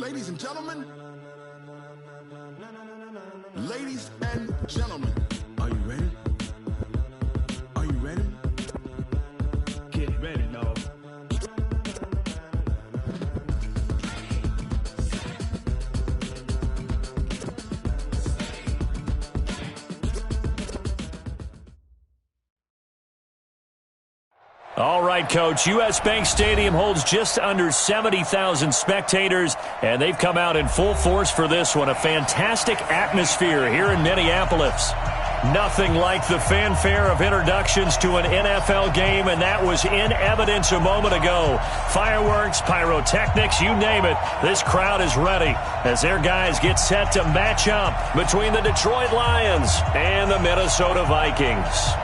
Ladies and gentlemen, are you ready? Are you ready? Get ready, dog. All right, Coach. U.S. Bank Stadium holds just under 70,000 spectators, and they've come out in full force for this one. A fantastic atmosphere here in Minneapolis. Nothing like the fanfare of introductions to an NFL game, and that was in evidence a moment ago. Fireworks, pyrotechnics, you name it. This crowd is ready as their guys get set to match up between the Detroit Lions and the Minnesota Vikings.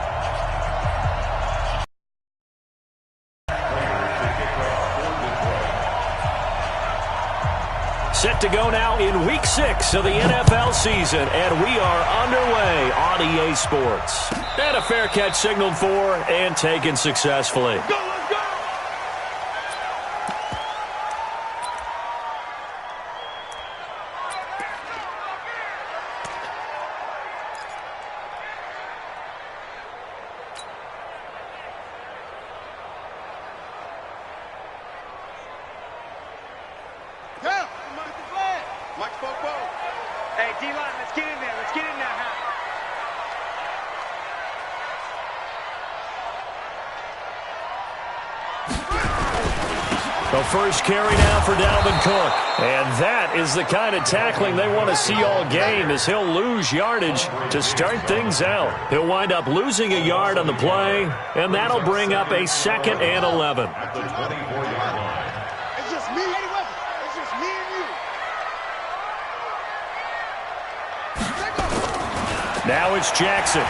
Set to go now in Week 6 of the NFL season, and we are underway on EA Sports. And a fair catch signaled for and taken successfully. Go, let's go! Hey, D-line, let's get in there. Let's get in there, huh? The first carry now for Dalvin Cook. And that is the kind of tackling they want to see all game, as he'll lose yardage to start things out. He'll wind up losing a yard on the play, and that'll bring up a 2nd and 11. At the 24-yard line. It's just me. It's just me and you. Now it's Jackson.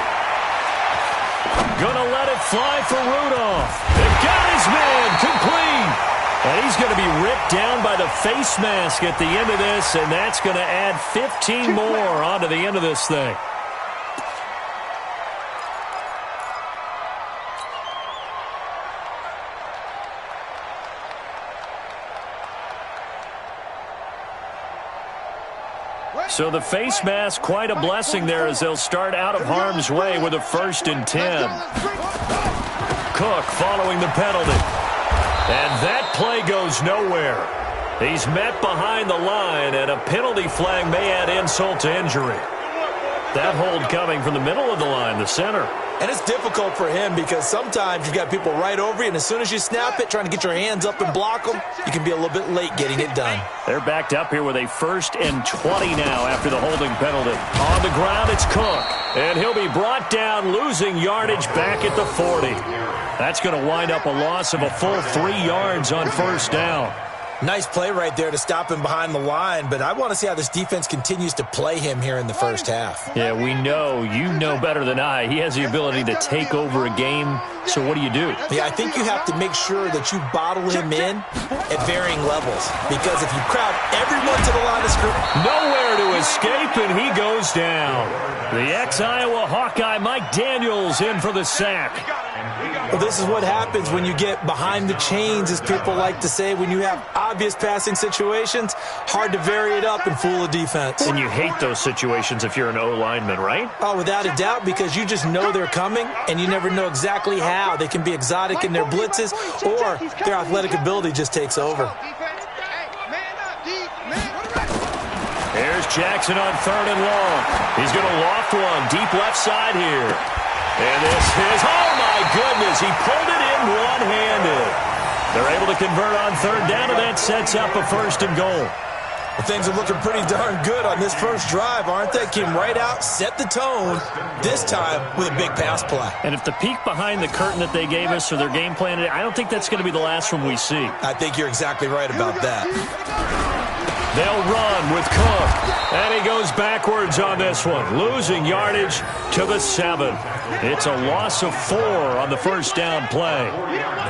Gonna let it fly for Rudolph. They've got his man complete. And he's going to be ripped down by the face mask at the end of this, and that's going to add 15 more onto the end of this thing. So the face mask, quite a blessing there, as they'll start out of harm's way with a 1st and 10. Cook following the penalty. And that play goes nowhere. He's met behind the line, and a penalty flag may add insult to injury. That hold coming from the middle of the line, the center. And it's difficult for him because sometimes you've got people right over you, and as soon as you snap it, trying to get your hands up and block them, you can be a little bit late getting it done. They're backed up here with a 1st and 20 now after the holding penalty. On the ground, it's Cook. And he'll be brought down, losing yardage back at the 40. That's going to wind up a loss of a full 3 yards on 1st down. Nice play right there to stop him behind the line, but I want to see how this defense continues to play him here in the first half. Yeah, we know. You know better than I. He has the ability to take over a game, so what do you do? Yeah, I think you have to make sure that you bottle him in at varying levels, because if you crowd everyone to the line of scrimmage, nowhere to escape, and he goes down. The ex-Iowa Hawkeye Mike Daniels in for the sack. Well, this is what happens when you get behind the chains, as people like to say. When you have obvious passing situations, hard to vary it up and fool a defense. And you hate those situations if you're an O-lineman, right? Oh, without a doubt, because you just know they're coming, and you never know exactly how. They can be exotic in their blitzes, or their athletic ability just takes over. Here's Jackson on 3rd and long. He's going to loft one deep left side here. And this is, oh my goodness, he pulled it in one-handed. They're able to convert on 3rd down, and that sets up a 1st and goal. Well, things are looking pretty darn good on this first drive, aren't they? Came right out, set the tone, this time with a big pass play. And if the peek behind the curtain that they gave us or their game plan, I don't think that's going to be the last one we see. I think you're exactly right about that. They'll run with Cook, and he goes backwards on this one, losing yardage to the 7. It's a loss of 4 on the 1st down play.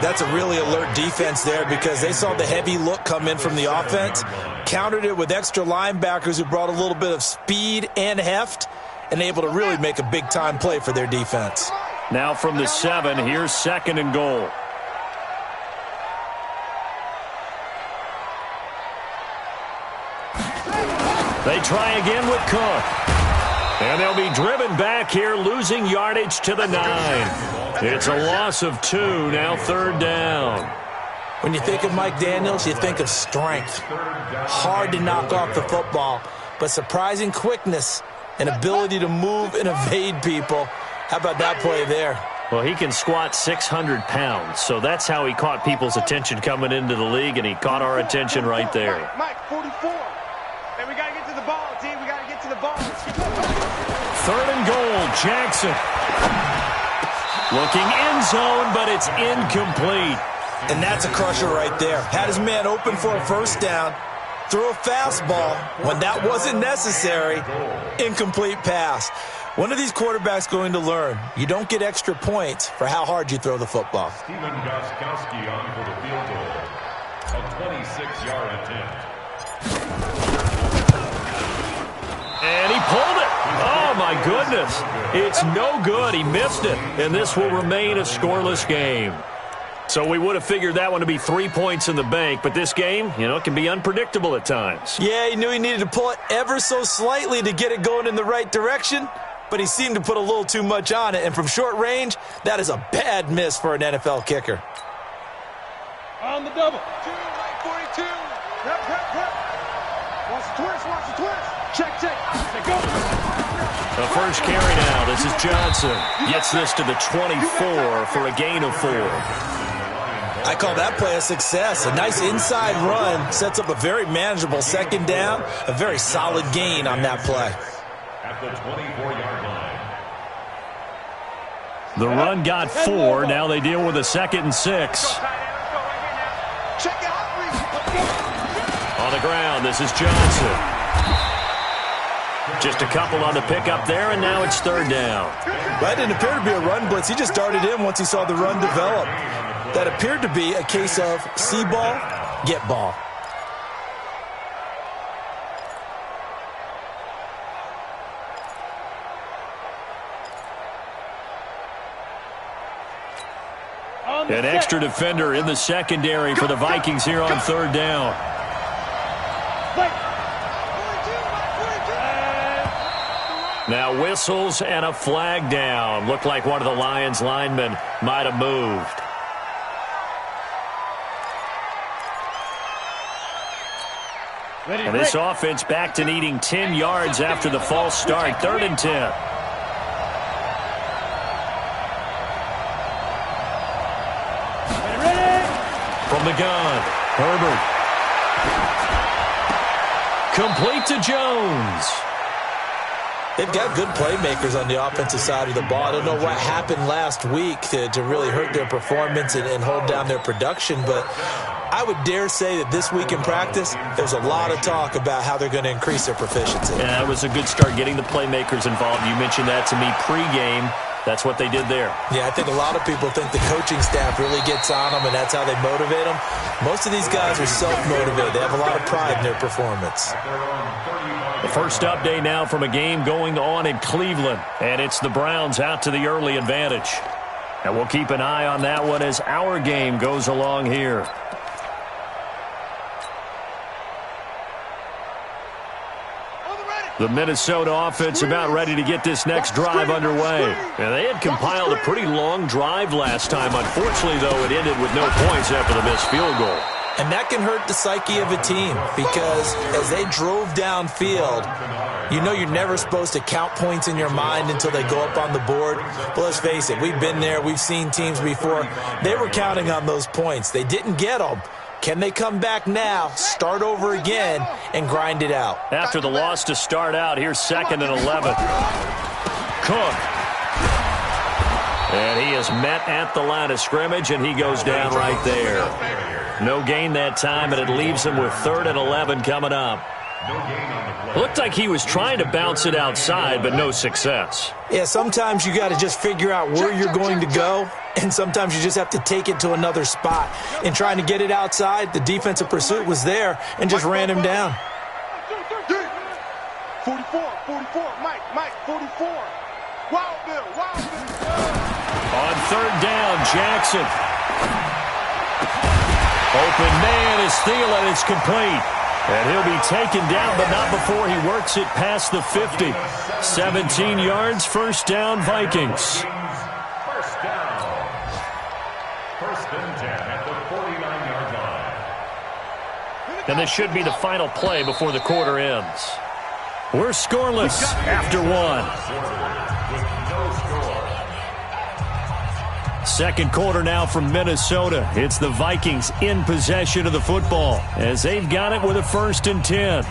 That's a really alert defense there, because they saw the heavy look come in from the offense, countered it with extra linebackers who brought a little bit of speed and heft, and able to really make a big-time play for their defense. Now from the 7, here's 2nd and goal. They try again with Cook. And they'll be driven back here, losing yardage to the 9. It's a loss of 2, now 3rd down. When you think of Mike Daniels, you think of strength. Hard to knock off the football, but surprising quickness and ability to move and evade people. How about that play there? Well, he can squat 600 pounds, so that's how he caught people's attention coming into the league, and he caught our attention right there. Mike, 44. Hey, we got to get to the ball, team. We got to get to the ball. 3rd and goal, Jackson. Looking end zone, but it's incomplete. And that's a crusher right there. Had his man open for a 1st down, threw a fastball when that wasn't necessary. Incomplete pass. One of these quarterbacks going to learn, you don't get extra points for how hard you throw the football. Slimgjr on for the field goal. A 26-yard attempt. And he pulled it. Oh, my goodness. It's no good. He missed it. And this will remain a scoreless game. So we would have figured that one to be 3 points in the bank, but this game, it can be unpredictable at times. Yeah, he knew he needed to pull it ever so slightly to get it going in the right direction, but he seemed to put a little too much on it, and from short range, that is a bad miss for an NFL kicker. On the double. 42. Rep. Watch the twist. Check. Go. The first carry now. This is Johnson. Gets this to the 24 for a gain of 4. I call that play a success. A nice inside run sets up a very manageable 2nd down. A very solid gain on that play. At the 24-yard line. The run got 4. Now they deal with a 2nd and 6. On the ground, this is Johnson. Just a couple on the pickup there, and now it's 3rd down. That didn't appear to be a run blitz. He just darted in once he saw the run develop. That appeared to be a case of see ball, get ball. An extra defender in the secondary for the Vikings here on 3rd down. Now whistles and a flag down. Looked like one of the Lions linemen might have moved. And this offense back to needing 10 yards after the false start. 3rd and 10. From the gun, Herbert. Complete to Jones. They've got good playmakers on the offensive side of the ball. I don't know what happened last week to really hurt their performance and hold down their production, but I would dare say that this week in practice, there's a lot of talk about how they're going to increase their proficiency. Yeah, it was a good start getting the playmakers involved. You mentioned that to me pregame. That's what they did there. Yeah, I think a lot of people think the coaching staff really gets on them, and that's how they motivate them. Most of these guys are self-motivated. They have a lot of pride in their performance. The first update now from a game going on in Cleveland, and it's the Browns out to the early advantage. And we'll keep an eye on that one as our game goes along here. The Minnesota offense about ready to get this next drive underway. And they had compiled a pretty long drive last time. Unfortunately, though, it ended with no points after the missed field goal. And that can hurt the psyche of a team because as they drove downfield, you know you're never supposed to count points in your mind until they go up on the board. But let's face it, we've been there. We've seen teams before. They were counting on those points. They didn't get them. Can they come back now, start over again, and grind it out? After the loss to start out, here's 2nd and 11. Cook. And he is met at the line of scrimmage, and he goes down right there. No gain that time, and it leaves him with 3rd and 11 coming up. Looked like he was trying to bounce it outside, but no success. Yeah, sometimes you got to just figure out where you're going to go, and sometimes you just have to take it to another spot. In trying to get it outside, the defensive pursuit was there and just ran him down. 44, Mike, 44. Wild Bill. On 3rd down, Jackson. Open man is Thielen. It's complete. And he'll be taken down, but not before he works it past the 50. 17 yards, first down, Vikings. First down. First and 10 at the 49-yard line. And this should be the final play before the quarter ends. We're scoreless after one. Second quarter now from Minnesota. It's the Vikings in possession of the football as they've got it with a 1st and 10.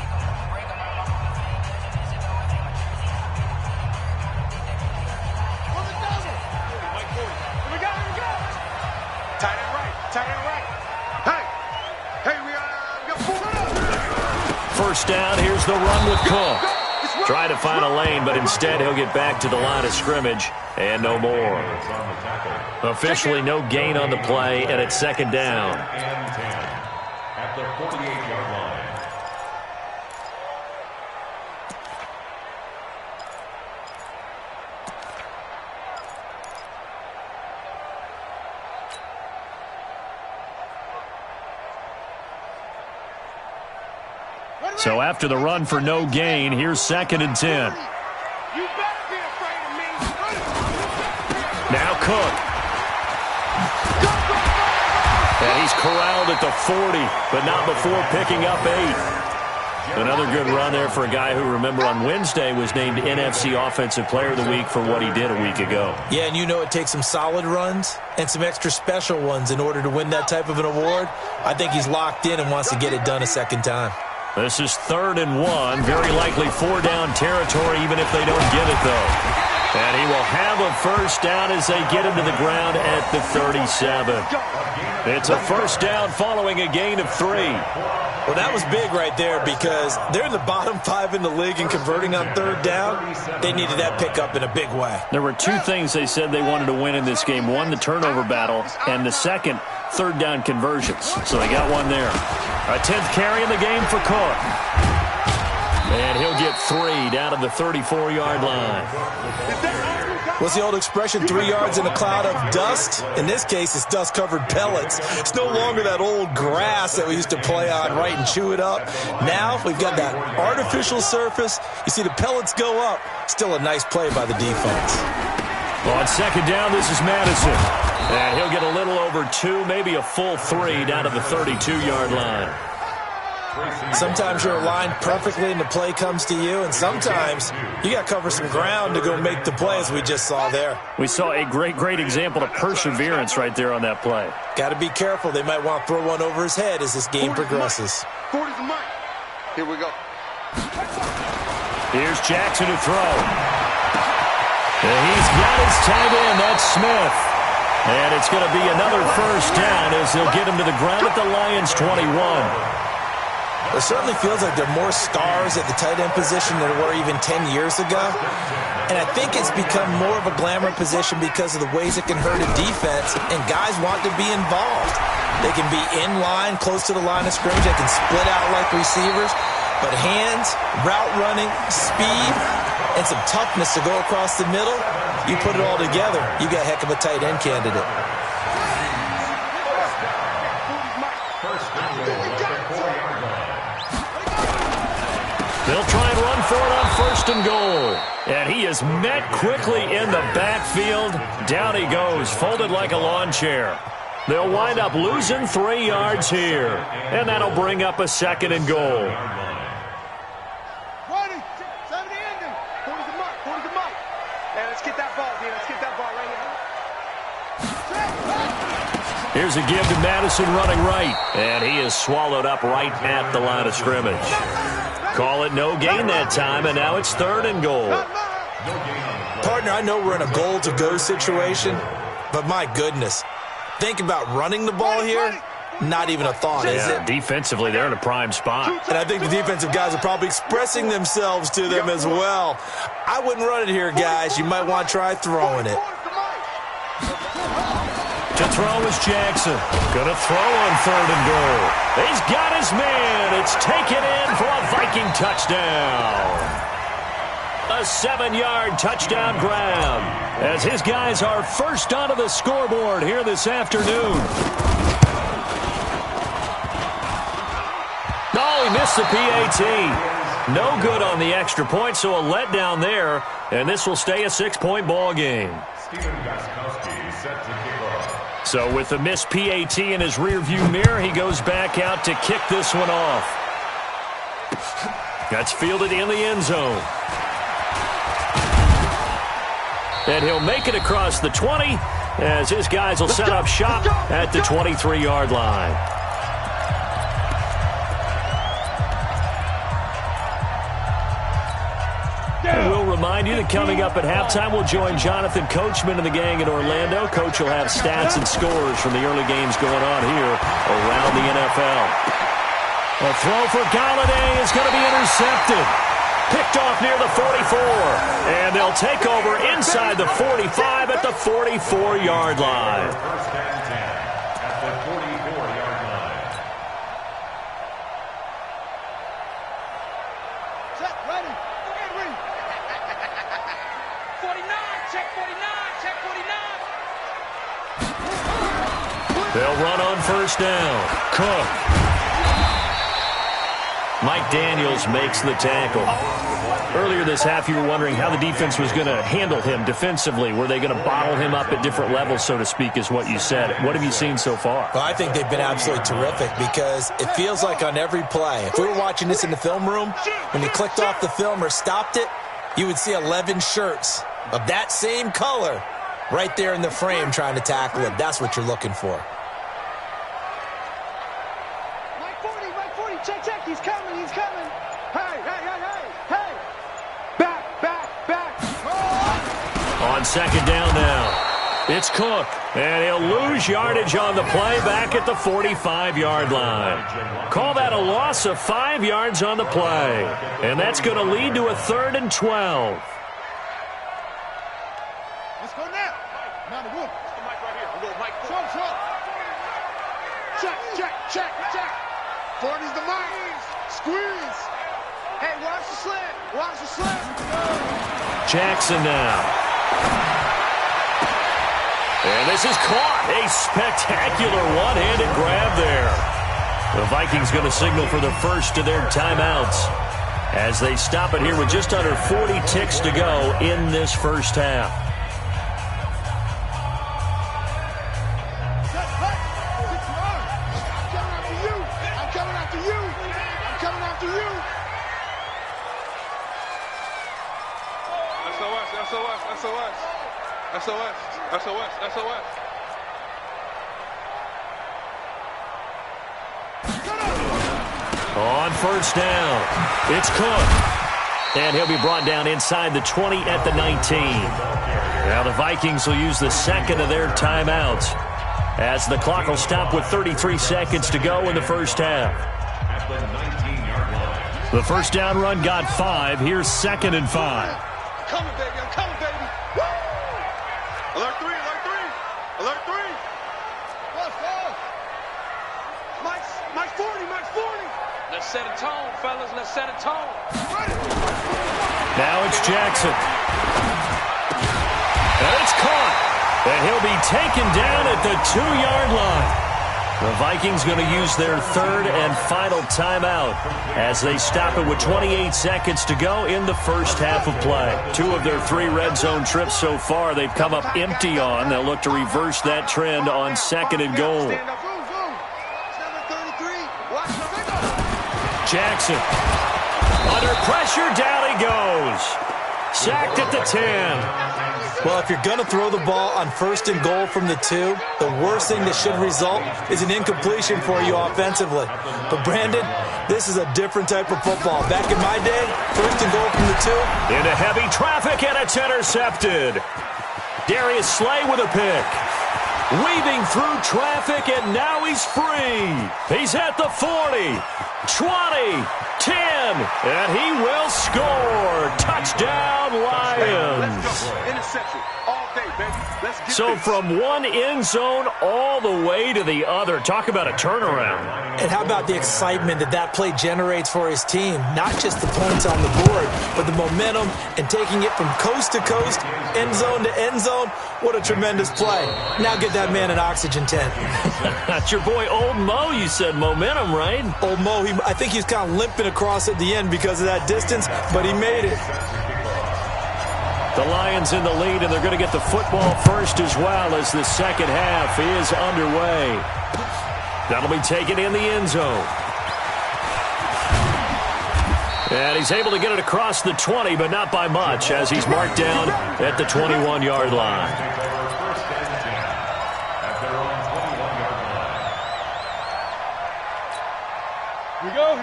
First down, here's the run with Cook. Trying to find a lane, but instead he'll get back to the line of scrimmage and no more. Officially no gain on the play, and it's second down. And 10 at the 48-yard line. So after the run for no gain, here's 2nd and 10. Now Cook. And he's corralled at the 40, but not before picking up 8. Another good run there for a guy who, remember, on Wednesday was named NFC Offensive Player of the Week for what he did a week ago. Yeah, and you know it takes some solid runs and some extra special ones in order to win that type of an award. I think he's locked in and wants to get it done a second time. This is 3rd and 1, very likely 4-down territory even if they don't get it, though. And he will have a first down as they get him to the ground at the 37. It's a first down following a gain of 3. Well, that was big right there because they're in the bottom 5 in the league and converting on 3rd down. They needed that pickup in a big way. There were 2 things they said they wanted to win in this game. One, the turnover battle, and the second, 3rd down conversions. So they got one there. A 10th carry in the game for Cook. And he'll get 3 down to the 34-yard line. What's the old expression, 3 yards in a cloud of dust? In this case, it's dust-covered pellets. It's no longer that old grass that we used to play on, right, and chew it up. Now we've got that artificial surface. You see the pellets go up. Still a nice play by the defense. Well, on second down, this is Madison. And he'll get a little over 2, maybe a full 3 down to the 32-yard line. Sometimes you're aligned perfectly and the play comes to you, and sometimes you got to cover some ground to go make the play, as we just saw there. We saw a great example of perseverance right there on that play. Got to be careful. They might want to throw one over his head as this game progresses. 40's the mark. Here we go. Here's Jackson to throw. And he's got his tight end. That's Smith. And it's going to be another first down as they'll get him to the ground at the Lions' 21. It certainly feels like there are more stars at the tight end position than there were even 10 years ago. And I think it's become more of a glamour position because of the ways it can hurt a defense, and guys want to be involved. They can be in line, close to the line of scrimmage. They can split out like receivers. But hands, route running, speed, and some toughness to go across the middle, you put it all together, you got a heck of a tight end candidate. They'll try and run for it on 1st and goal. And he is met quickly in the backfield. Down he goes, folded like a lawn chair. They'll wind up losing 3 yards here. And that'll bring up a 2nd and goal. 40, 70 ending. 40's the mark. 40's the mark. Hey, let's get that ball, dude. Let's get that ball right here. Here's a give to Madison running right. And he is swallowed up right at the line of scrimmage. Call it no gain that time, and now it's 3rd and goal. Partner, I know we're in a goal-to-go situation, but my goodness, think about running the ball here. Not even a thought, is it? Defensively, they're in a prime spot. And I think the defensive guys are probably expressing themselves to them as well. I wouldn't run it here, guys. You might want to try throwing it. To throw is Jackson. Gonna throw on 3rd and goal. He's got his man. It's taken in for a Viking touchdown. A 7-yard touchdown grab as his guys are first onto the scoreboard here this afternoon. Oh, Oh, he missed the PAT. No good on the extra point, so a letdown there, and this will stay a 6-point ball game. So with the missed PAT in his rearview mirror, he goes back out to kick this one off. That's fielded in the end zone. And he'll make it across the 20 as his guys will set up shop at the 23-yard line. And we'll remind you that coming up at halftime, we'll join Jonathan Coachman and the gang in Orlando. Coach will have stats and scores from the early games going on here around the NFL. A throw for Galladay is going to be intercepted. Picked off near the 44. And they'll take over inside the 45 at the 44-yard line. First and 10 at the 44-yard line. Set, ready. Get ready. 49, check 49, check 49. They'll run on first down. Cook. Mike Daniels makes the tackle. Earlier this half, you were wondering how the defense was going to handle him defensively. Were they going to bottle him up at different levels, so to speak, is what you said. What have you seen so far? Well, I think they've been absolutely terrific because it feels like on every play, if we were watching this in the film room, when you clicked off the film or stopped it, you would see 11 shirts of that same color right there in the frame trying to tackle him. That's what you're looking for. Mike 40, check, he's coming. Hey. Back. Oh. On second down now, it's Cook, and he'll lose yardage on the play back at the 45-yard line. Call that a loss of 5 yards on the play, and that's going to lead to a 3rd and 12. Let's go now. Now the wood. It's the mic right here. A little mic. Check. 40's the mic. Squeeze. Hey, watch the slant. Jackson now. And this is caught. A spectacular one-handed grab there. The Vikings going to signal for the first of their timeouts as they stop it here with just under 40 ticks to go in this first half. SOS. On first down, it's Cook. And he'll be brought down inside the 20 at the 19. Now the Vikings will use the second of their timeouts as the clock will stop with 33 seconds to go in the first half. At the 19-yard line. The first down run got 5. Here's 2nd and 5. I'm coming, baby. Woo! Alert 3. Let's go. Mike's 40. Let's set a tone, fellas. Let's set a tone. Ready. Now it's Jackson. And it's caught. And he'll be taken down at the 2-yard line. The Vikings going to use their 3rd and final timeout as they stop it with 28 seconds to go in the first half of play. 2 of their 3 red zone trips so far they've come up empty on. They'll look to reverse that trend on 2nd and goal. Stand up. Number 33. Watch the big. Jackson. Under pressure, down he goes. Sacked at the 10. Well, if you're going to throw the ball on 1st and goal from the 2, the worst thing that should result is an incompletion for you offensively. But, Brandon, this is a different type of football. Back in my day, 1st and goal from the 2. Into heavy traffic, and it's intercepted. Darius Slay with a pick. Weaving through traffic, and now he's free. He's at the 40, 20, 10, and he will score. Touchdown, Lions. Let's go. Interception all day, baby. So from one end zone all the way to the other. Talk about a turnaround. And how about the excitement that that play generates for his team? Not just the points on the board, but the momentum and taking it from coast to coast, end zone to end zone. What a tremendous play. Now get that man an oxygen tent. That's your boy Old Mo. You said momentum, right? Old Mo, I think he's kind of limping across at the end because of that distance, but he made it. The Lions in the lead, and they're going to get the football first as well as the second half is underway. That'll be taken in the end zone. And he's able to get it across the 20, but not by much, as he's marked down at the 21-yard line.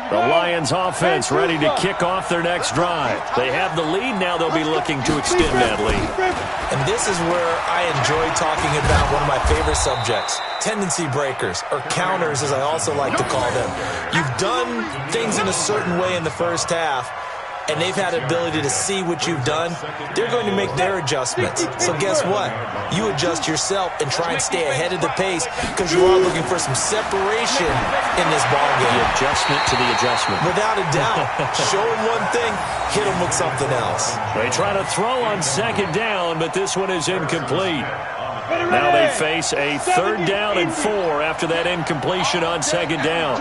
The Lions offense ready to kick off their next drive. They have the lead. Now they'll be looking to extend that lead. And this is where I enjoy talking about one of my favorite subjects, tendency breakers, or counters as I also like to call them. You've done things in a certain way in the first half, and they've had the ability to see what you've done. They're going to make their adjustments. So guess what? You adjust yourself and try and stay ahead of the pace because you are looking for some separation in this ballgame. The adjustment to the adjustment. Without a doubt. Show them one thing, hit them with something else. They try to throw on second down, but this one is incomplete. Now they face a 3rd down and 4 after that incompletion on second down.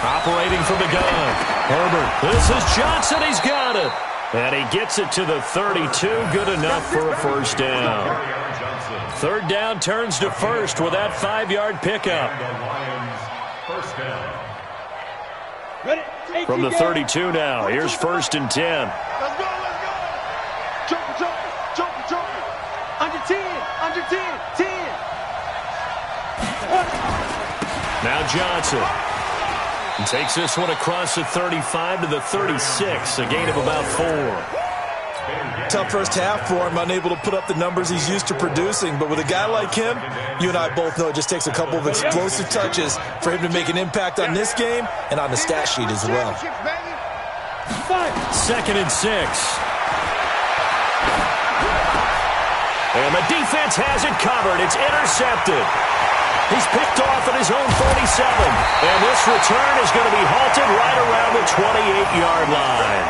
Operating from the gun. Herbert. This is Johnson. He's got it. And he gets it to the 32. Good enough for a first down. 3rd down turns to first with that 5-yard pickup. From the 32 now. Here's 1st and 10. Let's go, let's go. Jump. Under 10, under 10, 10. Now Johnson. And takes this one across the 35 to the 36, a gain of about 4. Tough first half for him, unable to put up the numbers he's used to producing. But with a guy like him, you and I both know it just takes a couple of explosive touches for him to make an impact on this game and on the stat sheet as well. 2nd and 6. And the defense has it covered. It's intercepted. He's picked off at his own 47. And this return is going to be halted right around the 28-yard line.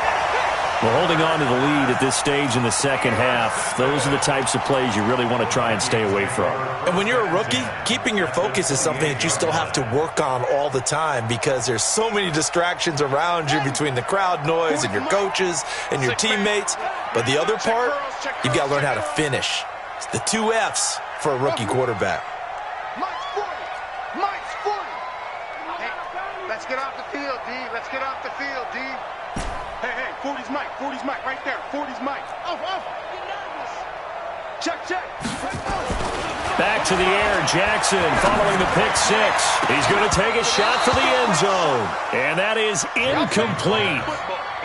Well, holding on to the lead at this stage in the second half, those are the types of plays you really want to try and stay away from. And when you're a rookie, keeping your focus is something that you still have to work on all the time because there's so many distractions around you between the crowd noise and your coaches and your teammates. But the other part, you've got to learn how to finish. It's the 2 F's for a rookie quarterback. Let's get off the field, D. Let's get off the field, D. Hey, 40's Mike, right there. 40's Mike. Off. Check. Back to the air, Jackson following the pick 6. He's going to take a shot for the end zone. And that is incomplete.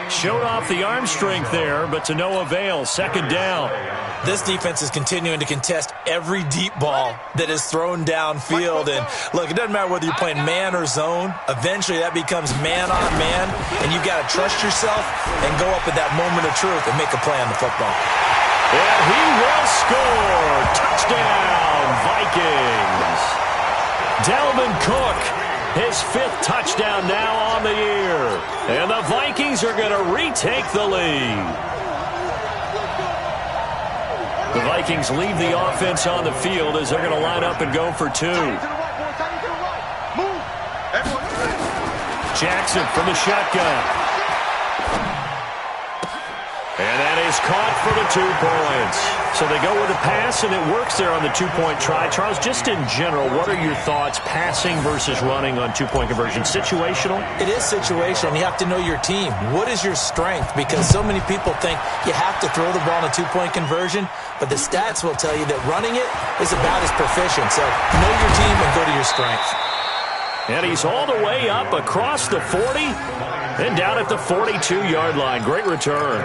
Showed off the arm strength there, but to no avail. 2nd down. This defense is continuing to contest every deep ball that is thrown downfield. And look, it doesn't matter whether you're playing man or zone. Eventually that becomes man on man, and you've got to trust yourself and go up at that moment of truth and make a play on the football. And he will score. Touchdown, Vikings. Dalvin Cook, his 5th touchdown now on the year. And the Vikings are going to retake the lead. The Vikings leave the offense on the field as they're going to line up and go for 2. Jackson from the shotgun. And that is caught for the 2 points. So they go with a pass, and it works there on the 2-point try. Charles, just in general, what are your thoughts passing versus running on 2-point conversion? Situational? It is situational. You have to know your team. What is your strength? Because so many people think you have to throw the ball in a 2-point conversion, but the stats will tell you that running it is about as proficient. So know your team and go to your strength. And he's all the way up across the 40 and down at the 42-yard line. Great return.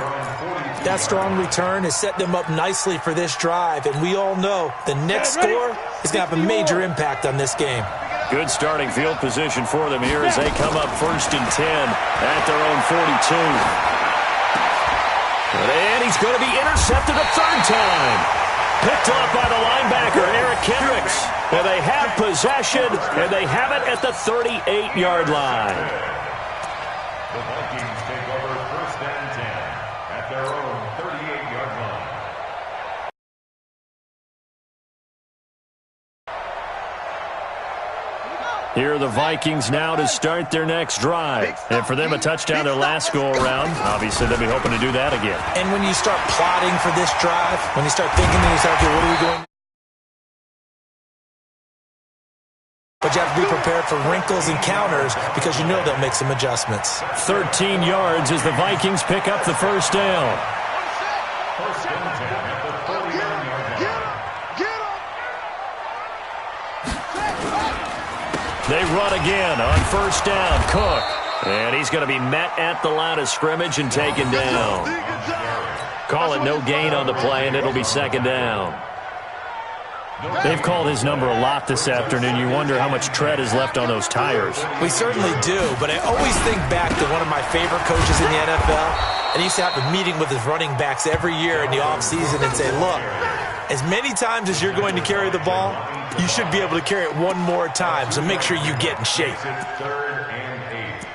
That strong return has set them up nicely for this drive, and we all know the next score is going to have a major impact on this game. Good starting field position for them here as they come up 1st and 10 at their own 42. And he's is going to be intercepted a third time. Picked off by the linebacker, Eric Kendricks. And they have possession, and they have it at the 38-yard line. The Vikings take over first and 10 at their own 38-yard line. Here are the Vikings now to start their next drive. And for them, a touchdown their last go-around. Obviously, they'll be hoping to do that again. And when you start plotting for this drive, when you start thinking to yourself, okay, what are we going? But you have to be prepared for wrinkles and counters because you know they'll make some adjustments. 13 yards as the Vikings pick up the first down. First and 10 at the 39-yard line. They run again on first down. Cook. And he's going to be met at the line of scrimmage and taken down. Call it no gain on the play, and it'll be second down. They've called his number a lot this afternoon. You wonder how much tread is left on those tires. We certainly do, but I always think back to one of my favorite coaches in the NFL. And he used to have a meeting with his running backs every year in the offseason and say, look, as many times as you're going to carry the ball, you should be able to carry it one more time, so make sure you get in shape. Third and 8.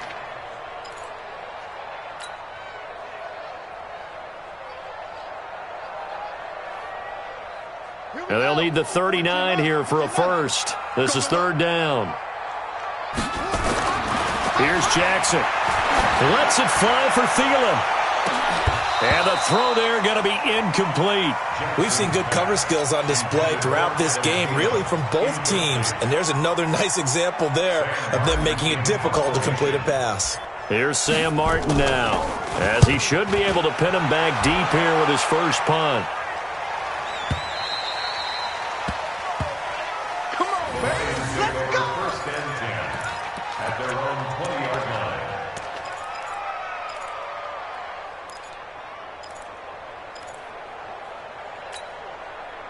And they'll need the 39 here for a first. This is third down. Here's Jackson. Lets it fly for Thielen. And the throw there going to be incomplete. We've seen good cover skills on display throughout this game, really from both teams. And there's another nice example there of them making it difficult to complete a pass. Here's Sam Martin now, as he should be able to pin him back deep here with his first punt. First and 10 at their own 20-yard line.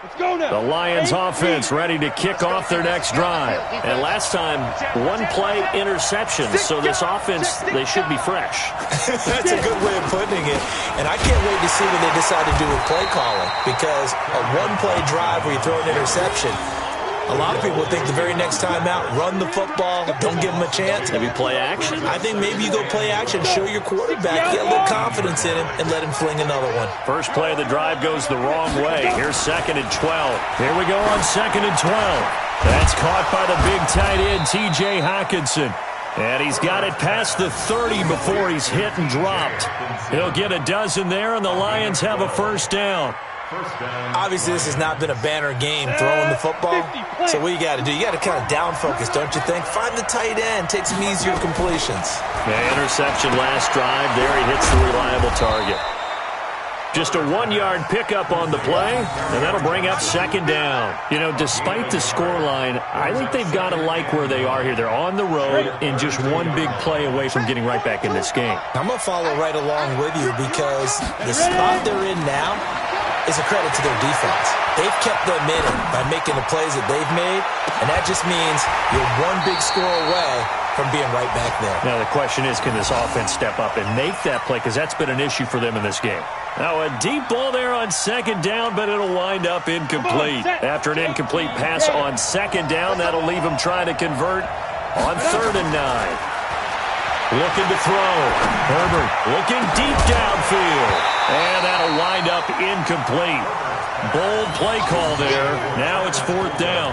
Let's go now. The Lions offense ready to kick off their next drive. And last time, one play interception. So this offense, they should be fresh. That's a good way of putting it. And I can't wait to see what they decide to do with play calling. Because a one-play drive where you throw an interception, a lot of people think the very next time out, run the football, don't give them a chance. Maybe play action? I think maybe you go play action, show your quarterback, get a little confidence in him, and let him fling another one. First play of the drive goes the wrong way. Here's second and 12. Here we go on second and 12. That's caught by the big tight end, T.J. Hockenson. And he's got it past the 30 before he's hit and dropped. He'll get a dozen there, and the Lions have a first down. Obviously, this has not been a banner game throwing the football. So what you got to do, you got to kind of down focus, don't you think? Find the tight end, take some easier completions. The interception last drive. There he hits the reliable target. Just a 1-yard pickup on the play, and that'll bring up second down. You know, despite the scoreline, I think they've got to like where they are here. They're on the road and just one big play away from getting right back in this game. I'm going to follow right along with you because the spot they're in now is a credit to their defense. They've kept them in it by making the plays that they've made, and that just means you're one big score away from being right back there. Now, the question is, can this offense step up and make that play? Because that's been an issue for them in this game. Now, a deep ball there on second down, but it'll wind up incomplete. After an incomplete pass on second down, that'll leave them trying to convert on third and 9. Looking to throw. Herbert looking deep downfield. And that'll wind up incomplete. Bold play call there. Now it's fourth down.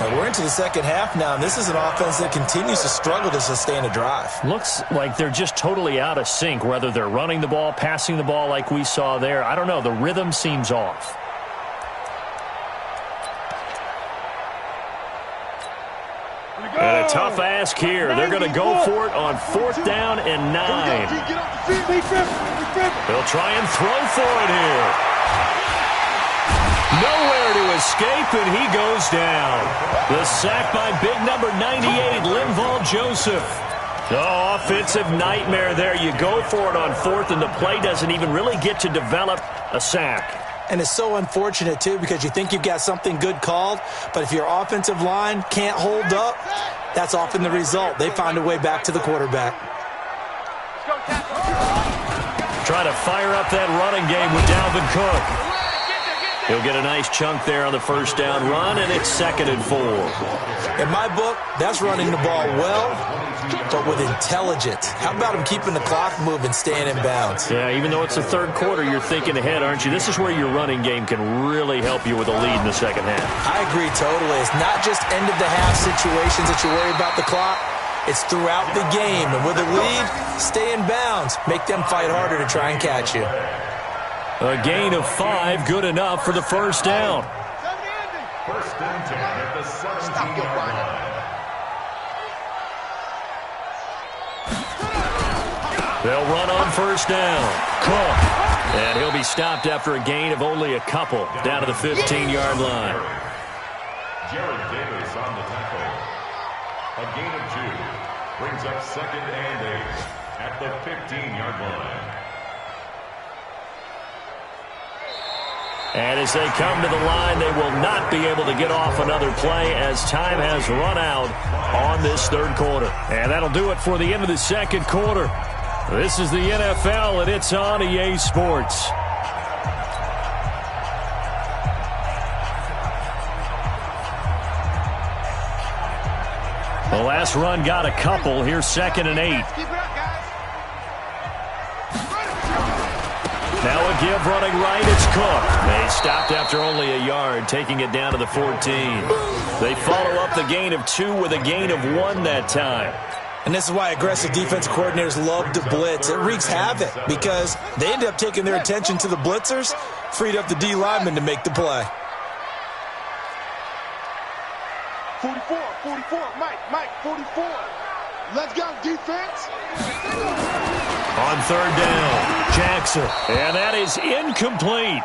Now we're into the second half now, and this is an offense that continues to struggle to sustain a drive. Looks like they're just totally out of sync, whether they're running the ball, passing the ball like we saw there. I don't know. The rhythm seems off. And a tough ask here. They're going to go for it on fourth down and 9. They'll try and throw for it here. Nowhere to escape, and he goes down. The sack by big number 98, Linval Joseph. Oh, offensive nightmare there. You go for it on fourth, and the play doesn't even really get to develop a sack. And it's so unfortunate, too, because you think you've got something good called, but if your offensive line can't hold up, that's often the result. They find a way back to the quarterback. try to fire up that running game with Dalvin Cook. He'll get a nice chunk there on the first down run, and it's 2nd and 4. In my book, that's running the ball well, but with intelligence. How about him keeping the clock moving, staying in bounds? Yeah, even though it's the third quarter, you're thinking ahead, aren't you? This is where your running game can really help you with a lead in the second half. I agree totally. It's not just end-of-the-half situations that you worry about the clock. It's throughout the game. And with a lead, stay in bounds. Make them fight harder to try and catch you. A gain of 5, good enough for the first down. First and 10 at the 17-yard line. They'll run on first down. Cook. And he'll be stopped after a gain of only a couple down to the 15-yard line. Jared Davis on the tackle. A gain of 2 brings up 2nd and 8 at the 15-yard line. And as they come to the line, they will not be able to get off another play as time has run out on this third quarter. And that'll do it for the end of the second quarter. This is the NFL, and it's on EA Sports. The last run got a couple. Here's 2nd and 8. Now a give running right. It's Cook. They stopped after only a yard, taking it down to the 14. They follow up the gain of 2 with a gain of 1 that time. And this is why aggressive defense coordinators love to blitz. It wreaks havoc because they end up taking their attention to the blitzers, freed up the D lineman to make the play. 44, Mike, 44. Let's go, defense. On third down, Jackson. And that is incomplete.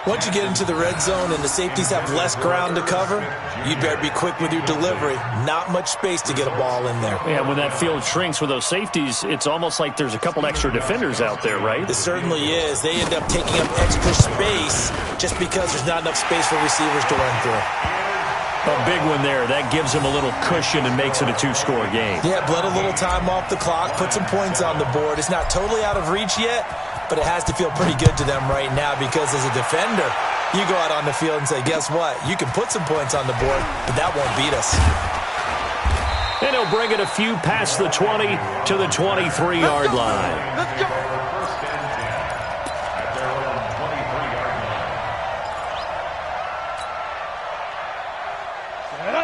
Once you get into the red zone and the safeties have less ground to cover, you better be quick with your delivery. Not much space to get a ball in there. Yeah, when that field shrinks with those safeties, it's almost like there's a couple extra defenders out there, right? It certainly is. They end up taking up extra space just because there's not enough space for receivers to run through. A big one there. That gives them a little cushion and makes it a 2-score game. Yeah, bled a little time off the clock, put some points on the board. It's not totally out of reach yet, but it has to feel pretty good to them right now because as a defender, you go out on the field and say, guess what? You can put some points on the board, but that won't beat us. And he'll bring it a few past the 20 to the 23-yard line. Let's go. First and 10 at their own 23-yard line.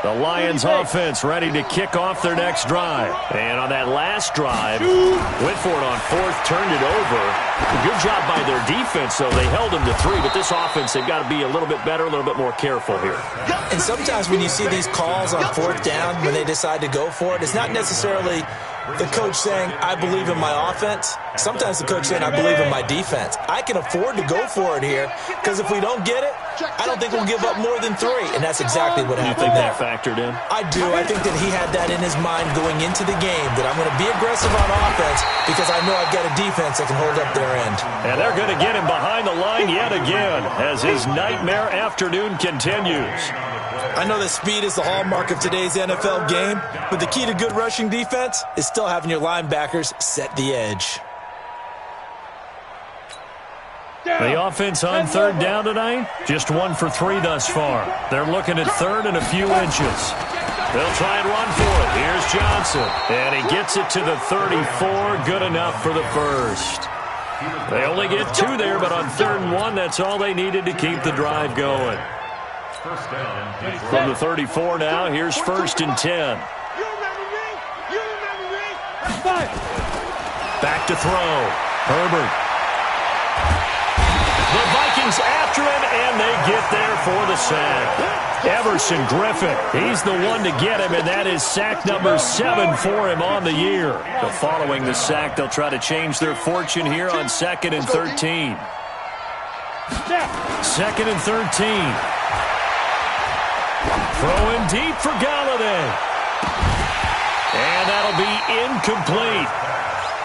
The Lions offense ready to kick off their next drive. And on that last drive, went for it on 4th, turned it over. A good job by their defense, though. They held them to 3, but this offense, they've got to be a little bit better, a little bit more careful here. And sometimes when you see these calls on 4th down, when they decide to go for it, it's not necessarily the coach saying, I believe in my offense. Sometimes the coach saying, I believe in my defense. I can afford to go for it here because if we don't get it, I don't think we'll give up more than 3. And that's exactly what happened there. You think that factored in? I do. I think that he had that in his mind going into the game, that I'm going to be aggressive on offense because I know I've got a defense that can hold up their end. And they're going to get him behind the line yet again as his nightmare afternoon continues. I know that speed is the hallmark of today's NFL game, but the key to good rushing defense is still having your linebackers set the edge. The offense on third down tonight, just 1 for 3 thus far. They're looking at third and a few inches. They'll try and run for it. Here's Johnson, and he gets it to the 34, good enough for the first. They only get 2 there, but on 3rd and 1, that's all they needed to keep the drive going. First down. From the 34 now, here's 1st and 10. Back to throw. Herbert. The Vikings after him, and they get there for the sack. Everson Griffin, he's the one to get him, and that is sack number 7 for him on the year. So following the sack, they'll try to change their fortune here on 2nd and 13. 2nd and 13. Throwing deep for Galladay. And that'll be incomplete.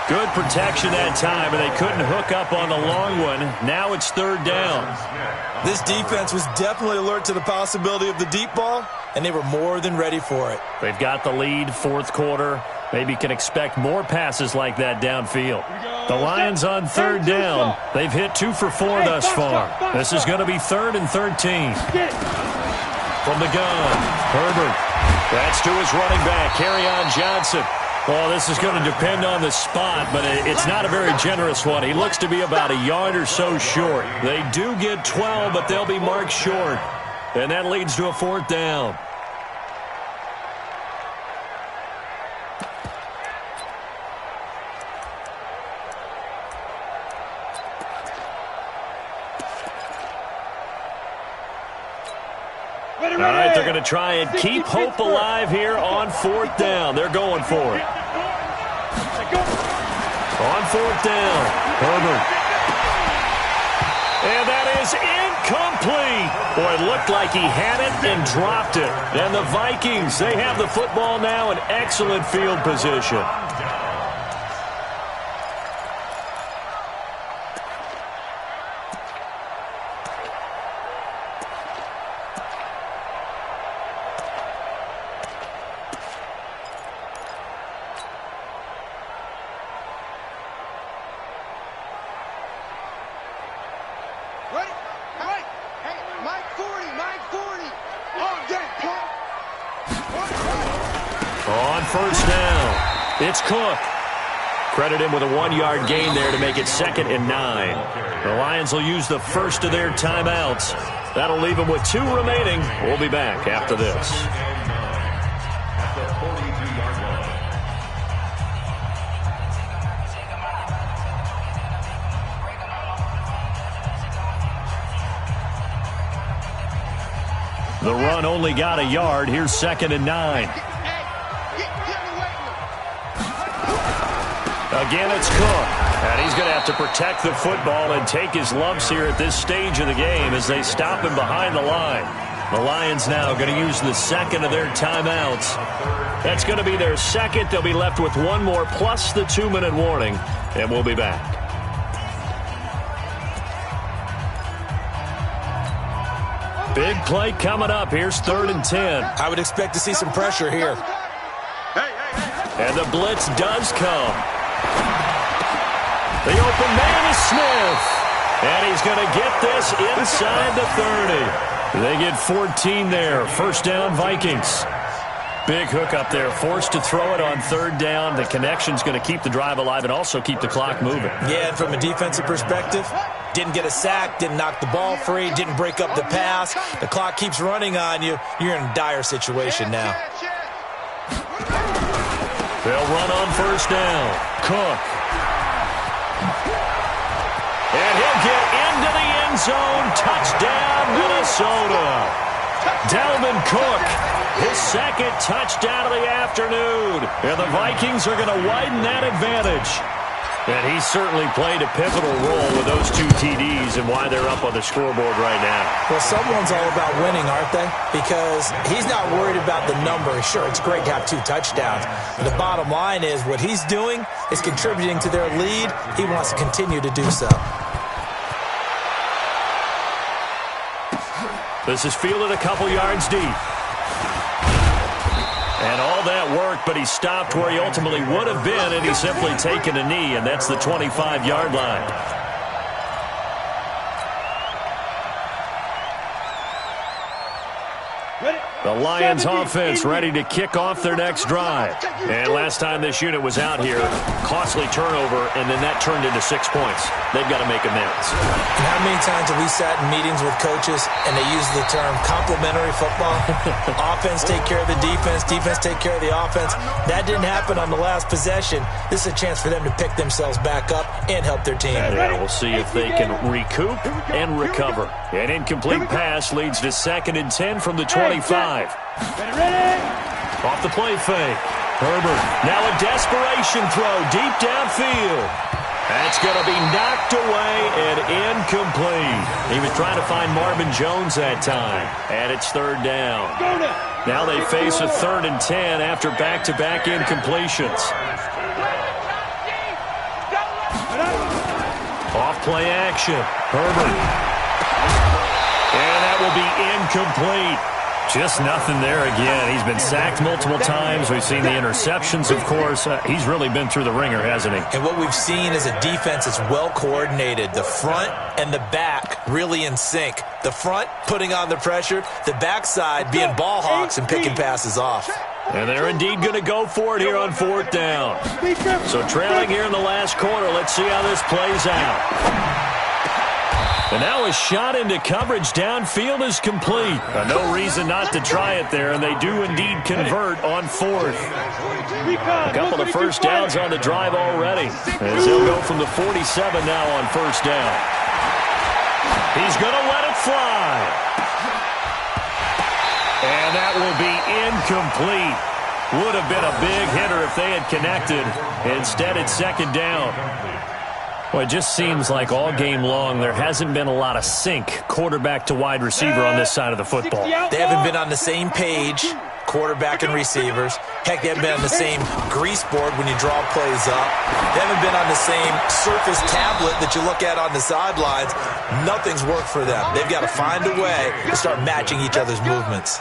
Good protection that time, and they couldn't hook up on the long one. Now it's 3rd down. This defense was definitely alert to the possibility of the deep ball, and they were more than ready for it. They've got the lead, 4th quarter. Maybe can expect more passes like that downfield. The Lions on third down. They've hit 2 for 4 thus far. This is going to be 3rd and 13. From the gun, Herbert. That's to his running back, Kerryon Johnson. Well, this is going to depend on the spot, but it's not a very generous one. He looks to be about a yard or so short. They do get 12, but they'll be marked short. And that leads to a 4th down. All right, they're going to try and keep hope alive here on 4th down. They're going for it. On 4th down, Herbert. And that is incomplete. Boy, it looked like he had it and dropped it. And the Vikings, they have the football now in excellent field position. On 1st down, it's Cook. Credit him with a 1-yard gain there to make it 2nd and 9. The Lions will use the first of their timeouts. That'll leave them with 2 remaining. We'll be back after this. The run only got a yard. Here's 2nd and 9. Again, it's Cook. And he's going to have to protect the football and take his lumps here at this stage of the game as they stop him behind the line. The Lions now going to use the 2nd of their timeouts. That's going to be their 2nd. They'll be left with 1 more plus the 2-minute warning. And we'll be back. Big play coming up. Here's 3rd and 10. I would expect to see some pressure here. And the blitz does come. The open man is Smith. And he's going to get this inside the 30. They get 14 there. 1st down, Vikings. Big hook up there. Forced to throw it on 3rd down. The connection's going to keep the drive alive and also keep the clock moving. Yeah, and from a defensive perspective, didn't get a sack, didn't knock the ball free, didn't break up the pass. The clock keeps running on you. You're in a dire situation now. They'll run on 1st down. Cook. And he'll get into the end zone. Touchdown, Minnesota. Dalvin Cook, his 2nd touchdown of the afternoon. And the Vikings are going to widen that advantage. And he certainly played a pivotal role with those 2 TDs and why they're up on the scoreboard right now. Well, someone's all about winning, aren't they? Because he's not worried about the number. Sure, it's great to have 2 touchdowns. But the bottom line is what he's doing is contributing to their lead. He wants to continue to do so. This is fielded a couple yards deep. And all that work, but he stopped where he ultimately would have been, and he's simply taken a knee, and that's the 25-yard line. The Lions offense ready to kick off their next drive. And last time this unit was out here, costly turnover, and then that turned into 6 points. They've got to make amends. And how many times have we sat in meetings with coaches and they use the term complementary football? Offense take care of the defense, defense take care of the offense. That didn't happen on the last possession. This is a chance for them to pick themselves back up and help their team. Yeah, we'll see if they can recoup and recover. An incomplete pass leads to 2nd and 10 from the 25. Off the play fake. Herbert. Now a desperation throw deep downfield. That's going to be knocked away and incomplete. He was trying to find Marvin Jones that time. And it's 3rd down. Now they face a 3rd and 10 after back-to-back incompletions. Off play action. Herbert. And that will be incomplete. Just nothing there again. He's been sacked multiple times. We've seen the interceptions, of course. He's really been through the ringer, hasn't he? And what we've seen is a defense that's well coordinated. The front and the back really in sync. The front putting on the pressure, the backside being ball hawks and picking passes off. And they're indeed going to go for it here on 4th down. So trailing here in the last quarter. Let's see how this plays out. And now a shot into coverage downfield is complete. No reason not to try it there, and they do indeed convert on 4th. A couple of first downs on the drive already, as he'll go from the 47 now on 1st down. He's going to let it fly. And that will be incomplete. Would have been a big hitter if they had connected. Instead, it's 2nd down. Well, it just seems like all game long there hasn't been a lot of sync quarterback to wide receiver on this side of the football. They haven't been on the same page, quarterback and receivers. Heck, they haven't been on the same grease board when you draw plays up. They haven't been on the same surface tablet that you look at on the sidelines. Nothing's worked for them. They've got to find a way to start matching each other's movements.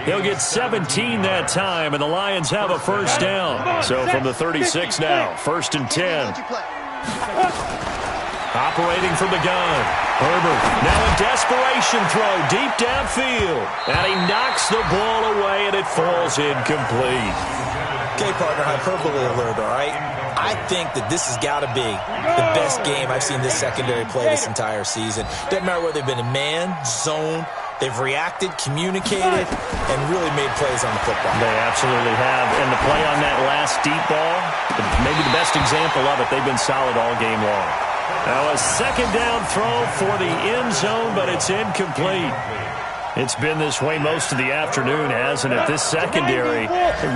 He'll get 17 that time, and the Lions have a first down. So from the 36 now, 1st and 10. Operating from the gun. Herbert now a desperation throw deep downfield. And he knocks the ball away, and it falls incomplete. Okay, partner, hyperbole alert, all right? I think that this has got to be the best game I've seen this secondary play this entire season. Doesn't matter whether they've been in man, zone. They've reacted, communicated, and really made plays on the football. They absolutely have. And the play on that last deep ball, maybe the best example of it, they've been solid all game long. Now a 2nd down throw for the end zone, but it's incomplete. It's been this way most of the afternoon, hasn't it? This secondary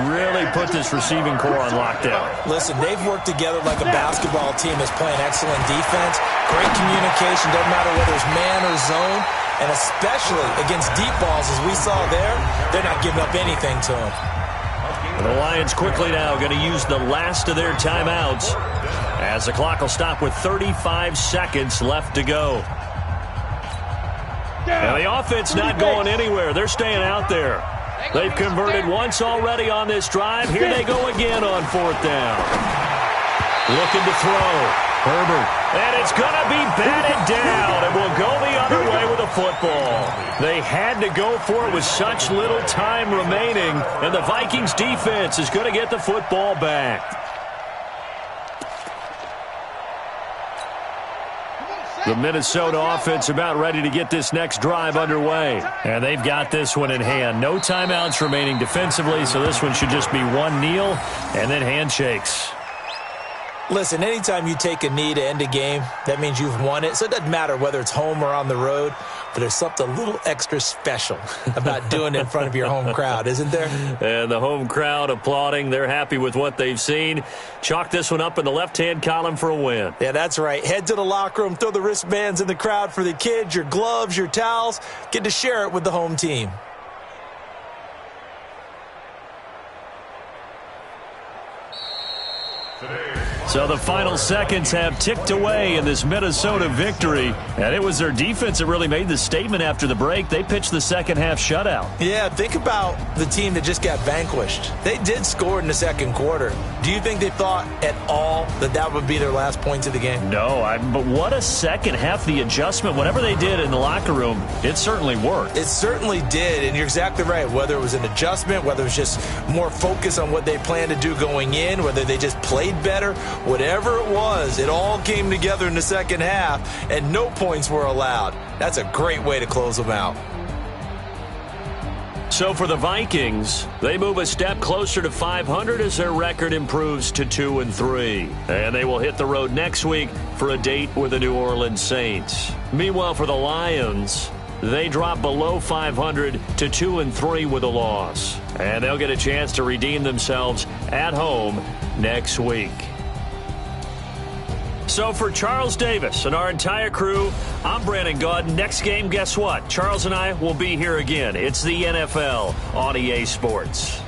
really put this receiving core on lockdown. Listen, they've worked together like a basketball team that's playing excellent defense. Great communication, doesn't matter whether it's man or zone. And especially against deep balls, as we saw there, they're not giving up anything to them. The Lions quickly now going to use the last of their timeouts as the clock will stop with 35 seconds left to go. Now the offense not going anywhere. They're staying out there. They've converted once already on this drive. Here they go again on 4th down. Looking to throw. Herbert, and it's going to be batted down, and will go the other way with the football. They had to go for it with such little time remaining, and the Vikings defense is going to get the football back. The Minnesota offense about ready to get this next drive underway. And they've got this one in hand. No timeouts remaining defensively, so this one should just be one kneel and then handshakes. Listen, anytime you take a knee to end a game, that means you've won it. So it doesn't matter whether it's home or on the road, but there's something a little extra special about doing it in front of your home crowd, isn't there? And the home crowd applauding. They're happy with what they've seen. Chalk this one up in the left-hand column for a win. Yeah, that's right. Head to the locker room, throw the wristbands in the crowd for the kids, your gloves, your towels. Get to share it with the home team. So the final seconds have ticked away in this Minnesota victory. And it was their defense that really made the statement after the break. They pitched the second half shutout. Yeah, think about the team that just got vanquished. They did score in the second quarter. Do you think they thought at all that that would be their last points of the game? No, but what a second half. The adjustment, whatever they did in the locker room, it certainly worked. It certainly did, and you're exactly right. Whether it was an adjustment, whether it was just more focus on what they planned to do going in, whether they just played better, whatever it was, it all came together in the second half, and no points were allowed. That's a great way to close them out. So for the Vikings, they move a step closer to 500 as their record improves to 2-3. And they will hit the road next week for a date with the New Orleans Saints. Meanwhile, for the Lions, they drop below 500 to 2-3 with a loss. And they'll get a chance to redeem themselves at home next week. So for Charles Davis and our entire crew, I'm Brandon Gaudin. Next game, guess what? Charles and I will be here again. It's the NFL on EA Sports.